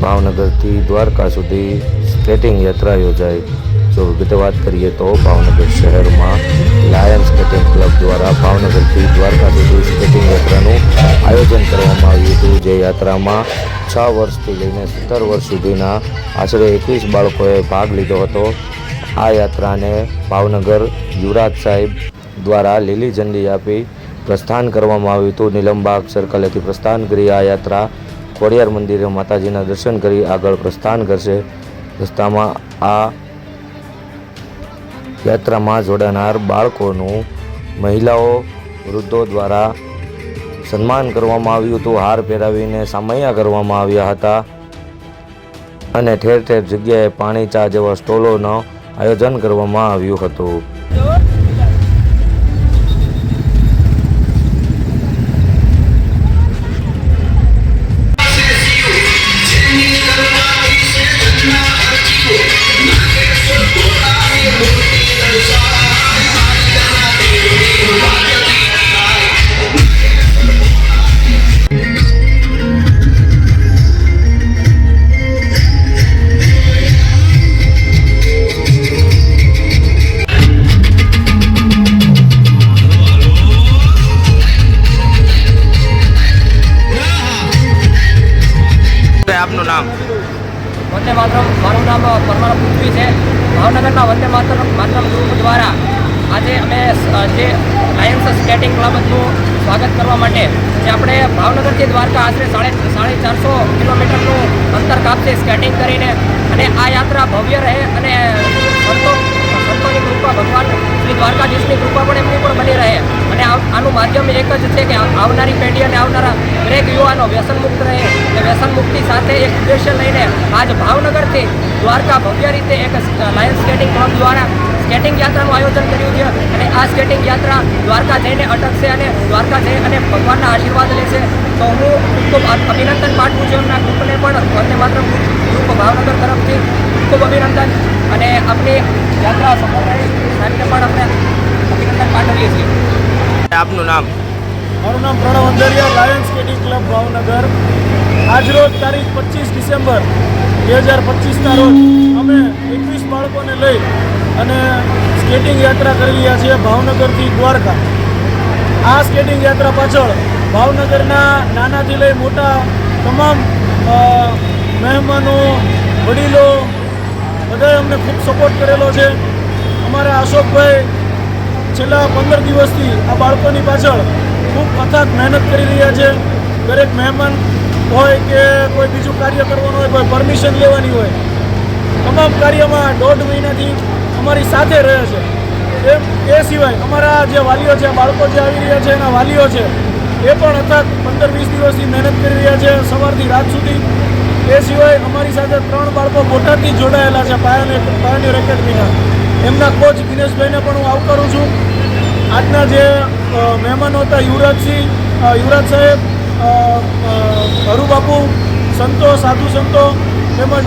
ભાવનગરથી દ્વારકા સુધી સ્કેટિંગ યાત્રા યોજાઈ। જો વિગતે વાત કરીએ તો ભાવનગર શહેરમાં લાયન સ્કેટિંગ ક્લબ દ્વારા ભાવનગરથી દ્વારકા સુધી સ્કેટિંગ યાત્રાનું આયોજન કરવામાં આવ્યું હતું। જે યાત્રામાં 6 વર્ષથી લઈને 17 વર્ષ સુધીના આશરે 21 બાળકોએ ભાગ લીધો હતો। આ યાત્રાને ભાવનગર યુવરાજ સાહેબ દ્વારા લીલી ઝંડી આપી પ્રસ્થાન કરવામાં આવ્યું હતું। નીલમબાગ સર્કલેથી પ્રસ્થાન કરી આ યાત્રા ખોડિયાર મંદિરે માતાજીના દર્શન કરી આગળ પ્રસ્થાન કરશે। રસ્તામાં આ યાત્રામાં જોડાનાર બાળકોનું મહિલાઓ વૃદ્ધો દ્વારા સન્માન કરવામાં આવ્યું હતું। હાર પહેરાવીને સામૈયા કરવામાં આવ્યા હતા અને ઠેર ઠેર જગ્યાએ પાણી ચા જેવા સ્ટોલોનું આયોજન કરવામાં આવ્યું હતું। આપનું નામ? વંદે માતરમ। મારું નામ પરમાર પૃથ્વી છે। ભાવનગરના વંદે માતરમ ગ્રુપ દ્વારા આજે અમે જે લાયન્સ સ્કેટિંગ ક્લબનું સ્વાગત કરવા માટે જે આપણે ભાવનગરથી દ્વારકા આશરે 450 કિલોમીટરનું અંતર કાપશે સ્કેટિંગ કરીને, અને આ યાત્રા ભવ્ય રહે અને સંતોની કૃપા, ભગવાન શ્રી દ્વારકાધીશની કૃપા પણ એમની પણ બની રહે, અને આનું માધ્યમ એક જ છે કે આવનારી પેઢી અને આવનારા દરેક યુવાનો વ્યસન મુક્ત રહે। એ વ્યસન મુક્તિ સાથે એક ઉદ્દેશ્ય લઈને આજ ભાવનગરથી દ્વારકા ભવ્ય રીતે એક લાયન્સ સ્કેટિંગ ક્લબ દ્વારા સ્કેટિંગ યાત્રાનું આયોજન કર્યું છે, અને આ સ્કેટિંગ યાત્રા દ્વારકા જઈને અટકશે અને દ્વારકા જઈ અને ભગવાનના આશીર્વાદ લેશે। તો હું ખૂબ અભિનંદન પાઠવું છું એમના ગ્રુપને પણ, વંદે માતરમ ગ્રુપ ભાવનગર તરફથી ખૂબ અભિનંદન, અને આપણી યાત્રા સફળ રહે સાહેબને પણ આપણે અભિનંદન પાઠવીએ છીએ। આપનું નામ? મારું નામ Pranav Andariya, lion skating club Bhavnagar. આજરોજ તારીખ 25 ડિસેમ્બર 2025ના રોજ અમે 21 બાળકોને લઈ અને સ્કેટિંગ યાત્રા કરી રહ્યા છીએ ભાવનગરથી દ્વારકા। આ સ્કેટિંગ યાત્રા પાછળ ભાવનગરના નાનાથી લઈ મોટા તમામ મહેમાનો, વડીલો બધાએ અમને ખૂબ સપોર્ટ કરેલો છે। અમારા અશોકભાઈ છેલ્લા 15 દિવસથી આ બાળકોની પાછળ ખૂબ અથાગ મહેનત કરી રહ્યા છે। દરેક મહેમાન હોય કે કોઈ બીજું કાર્ય કરવાનું હોય, કોઈ પરમિશન લેવાની હોય, તમામ કાર્યમાં 1.5 મહિનાથી અમારી સાથે રહે છે। એ સિવાય અમારા જે વાલીઓ છે, બાળકો જે આવી રહ્યા છે એના વાલીઓ છે, એ પણ અથાગ 15-20 દિવસથી મહેનત કરી રહ્યા છે, સવારથી રાત સુધી। એ સિવાય અમારી સાથે 3 બાળકો બોટાદથી જોડાયેલા છે પાયોનિયર એકેડમીના, એમના કોચ દિનેશભાઈને પણ હું આવકારું છું। આજના જે મહેમાનો હતા, યુવરાજ સાહેબ, હરુબાપુ, સંતો, સાધુ સંતો તેમજ